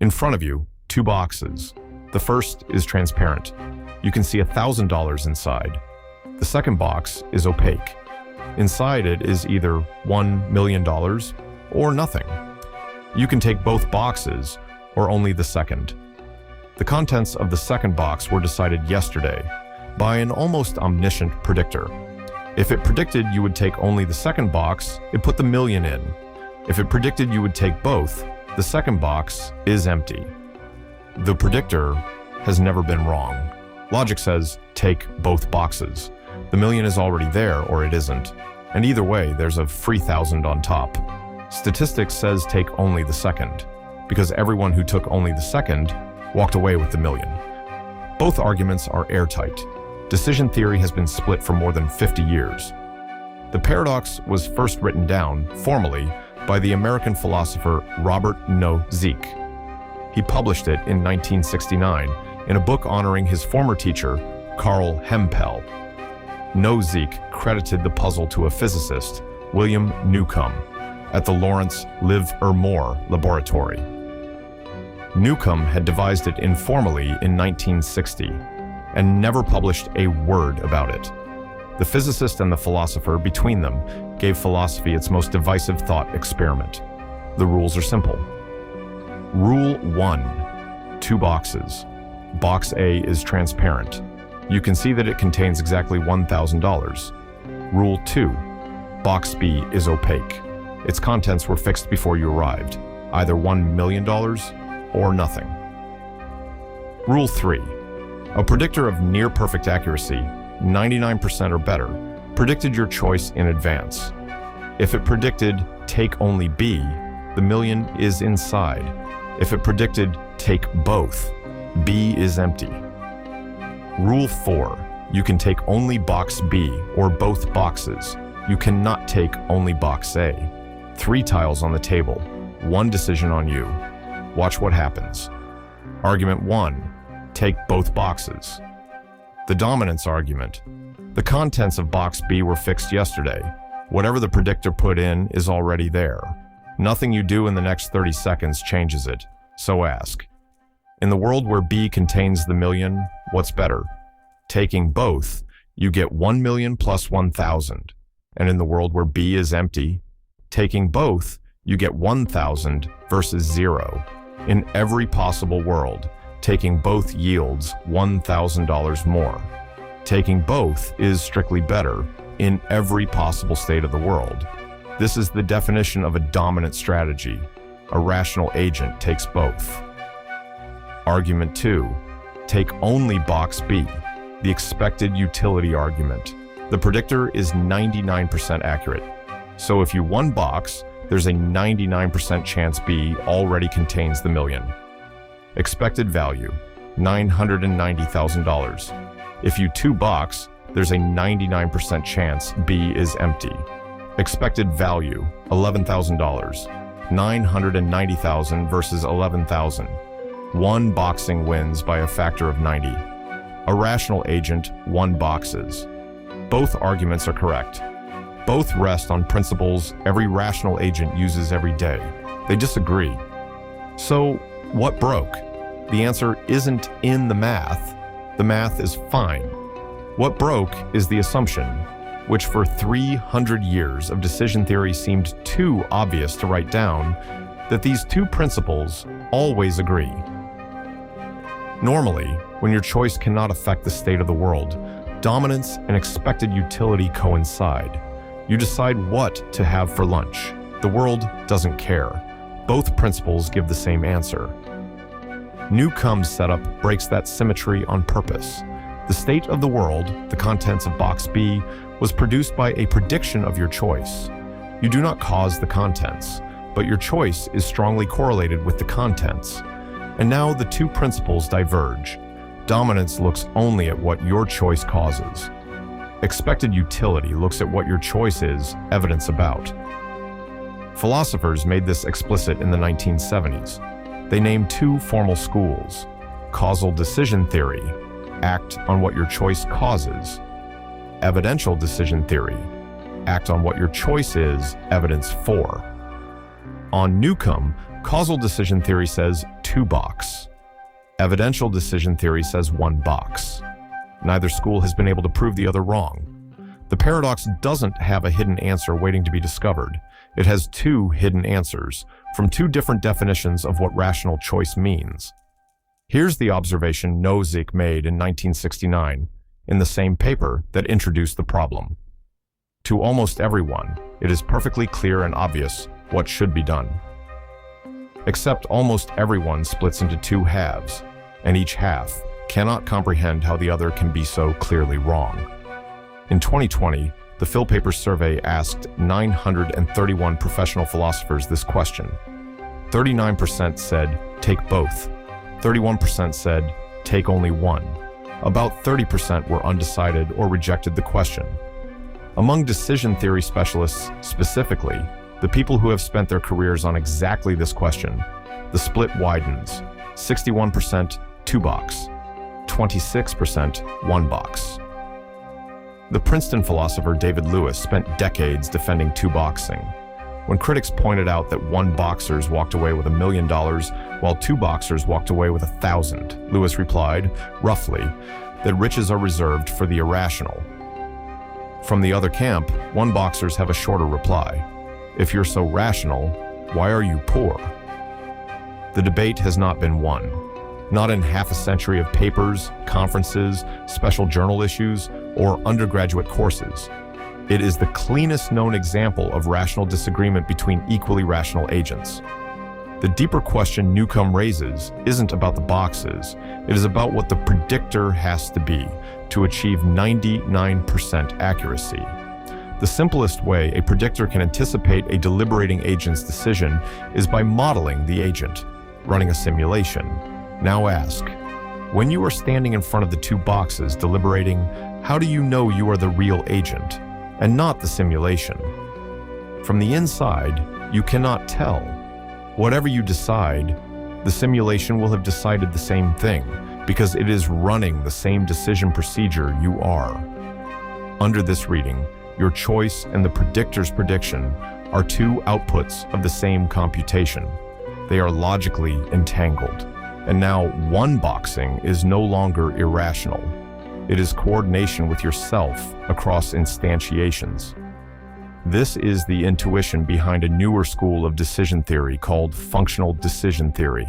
In front of you, two boxes. The first is transparent. You can see $1,000 inside. The second box is opaque. Inside it is either $1 million or nothing. You can take both boxes or only the second. The contents of the second box were decided yesterday by an almost omniscient predictor. If it predicted you would take only the second box, it put the million in. If it predicted you would take both, the second box is empty. The predictor has never been wrong. Logic says, take both boxes. The million is already there or it isn't. And either way, there's a free 1,000 on top. Statistics says take only the second, because everyone who took only the second walked away with the million. Both arguments are airtight. Decision theory has been split for more than 50 years. The paradox was first written down, formally, by the American philosopher Robert Nozick. He published it in 1969 in a book honoring his former teacher, Carl Hempel. Nozick credited the puzzle to a physicist, William Newcomb, at the Lawrence Livermore Laboratory. Newcomb had devised it informally in 1960 and never published a word about it. The physicist and the philosopher between them gave philosophy its most divisive thought experiment. The rules are simple. Rule 1, two boxes. Box A is transparent. You can see that it contains exactly $1,000. Rule 2, box B is opaque. Its contents were fixed before you arrived, either $1 million or nothing. Rule 3, a predictor of near-perfect accuracy, 99% or better, predicted your choice in advance. If it predicted take only B, the million is inside. If it predicted take both, B is empty. Rule 4, you can take only box B or both boxes. You cannot take only box A. 3 tiles on the table, 1 decision on you. Watch what happens. Argument 1, take both boxes. The dominance argument. The contents of box B were fixed yesterday. Whatever the predictor put in is already there. Nothing you do in the next 30 seconds changes it. So ask. In the world where B contains the million, what's better? Taking both, you get 1 million plus 1,000. And in the world where B is empty, taking both, you get 1,000 versus 0. In every possible world, taking both yields $1,000 more. Taking both is strictly better in every possible state of the world. This is the definition of a dominant strategy. A rational agent takes both. Argument 2, take only box B, the expected utility argument. The predictor is 99% accurate. So if you one box, there's a 99% chance B already contains the million. Expected value, $990,000. If you two box, there's a 99% chance B is empty. Expected value, $11,000. 990,000 versus 11,000. One boxing wins by a factor of 90. A rational agent, 1 boxes. Both arguments are correct. Both rest on principles every rational agent uses every day. They disagree. So, what broke? The answer isn't in the math. The math is fine. What broke is the assumption, which for 300 years of decision theory seemed too obvious to write down, that these two principles always agree. Normally, when your choice cannot affect the state of the world, dominance and expected utility coincide. You decide what to have for lunch. The world doesn't care. Both principles give the same answer. Newcomb's setup breaks that symmetry on purpose. The state of the world, the contents of box B, was produced by a prediction of your choice. You do not cause the contents, but your choice is strongly correlated with the contents. And now the two principles diverge. Dominance looks only at what your choice causes. Expected utility looks at what your choice is evidence about. Philosophers made this explicit in the 1970s. They named 2 formal schools: causal decision theory, act on what your choice causes; evidential decision theory, act on what your choice is evidence for. On Newcomb, causal decision theory says two box. Evidential decision theory says one box. Neither school has been able to prove the other wrong. The paradox doesn't have a hidden answer waiting to be discovered. It has two hidden answers from two different definitions of what rational choice means. Here's the observation Nozick made in 1969 in the same paper that introduced the problem. To almost everyone, it is perfectly clear and obvious what should be done. Except almost everyone splits into two halves, and each half cannot comprehend how the other can be so clearly wrong. In 2020, the PhilPapers survey asked 931 professional philosophers this question. 39% said, take both. 31% said, take only one. About 30% were undecided or rejected the question. Among decision theory specialists specifically, the people who have spent their careers on exactly this question, the split widens. 61% two box, 26% one box. The Princeton philosopher David Lewis spent decades defending two boxing. When critics pointed out that one boxers walked away with $1 million while two boxers walked away with 1,000, Lewis replied, roughly, that riches are reserved for the irrational. From the other camp, one boxers have a shorter reply. If you're so rational, why are you poor? The debate has not been won. Not in half a century of papers, conferences, special journal issues, or undergraduate courses. It is the cleanest known example of rational disagreement between equally rational agents. The deeper question Newcomb raises isn't about the boxes. It is about what the predictor has to be to achieve 99% accuracy. The simplest way a predictor can anticipate a deliberating agent's decision is by modeling the agent, running a simulation. Now ask, when you are standing in front of the two boxes deliberating, how do you know you are the real agent and not the simulation? From the inside, you cannot tell. Whatever you decide, the simulation will have decided the same thing because it is running the same decision procedure you are. Under this reading, your choice and the predictor's prediction are two outputs of the same computation. They are logically entangled. And now one boxing is no longer irrational. It is coordination with yourself across instantiations. This is the intuition behind a newer school of decision theory called functional decision theory,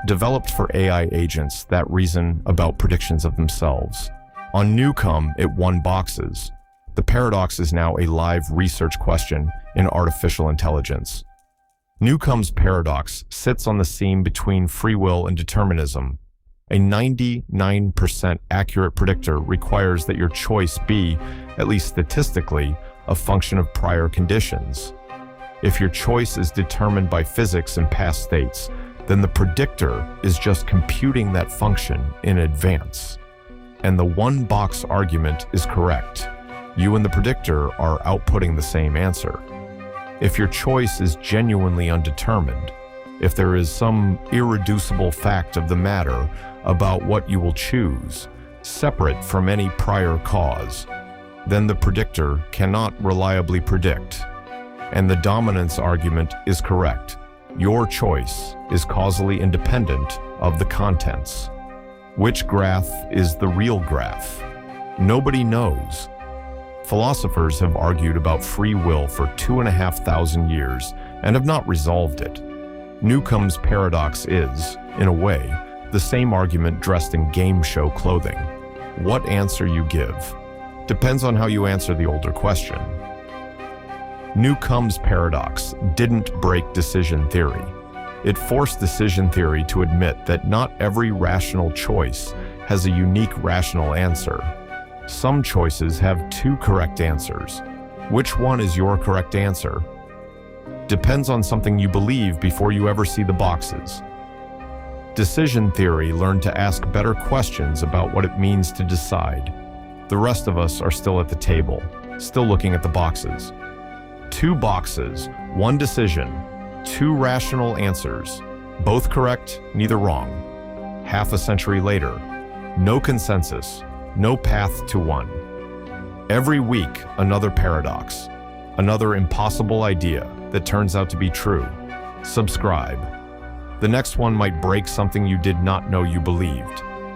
developed for AI agents that reason about predictions of themselves. On Newcomb, it won boxes. The paradox is now a live research question in artificial intelligence. Newcomb's paradox sits on the seam between free will and determinism. A 99% accurate predictor requires that your choice be, at least statistically, a function of prior conditions. If your choice is determined by physics and past states, then the predictor is just computing that function in advance. And the one-box argument is correct. You and the predictor are outputting the same answer. If your choice is genuinely undetermined, if there is some irreducible fact of the matter about what you will choose, separate from any prior cause, then the predictor cannot reliably predict. And the dominance argument is correct. Your choice is causally independent of the contents. Which graph is the real graph? Nobody knows. Philosophers have argued about free will for 2,500 years and have not resolved it. Newcomb's paradox is, in a way, the same argument dressed in game show clothing. What answer you give depends on how you answer the older question. Newcomb's paradox didn't break decision theory. It forced decision theory to admit that not every rational choice has a unique rational answer. Some choices have two correct answers. Which one is your correct answer? Depends on something you believe before you ever see the boxes. Decision theory learned to ask better questions about what it means to decide. The rest of us are still at the table, still looking at the boxes. Two boxes, one decision, two rational answers, both correct, neither wrong. Half a century later, no consensus, no path to one. Every week, another paradox, another impossible idea that turns out to be true. Subscribe. The next one might break something you did not know you believed.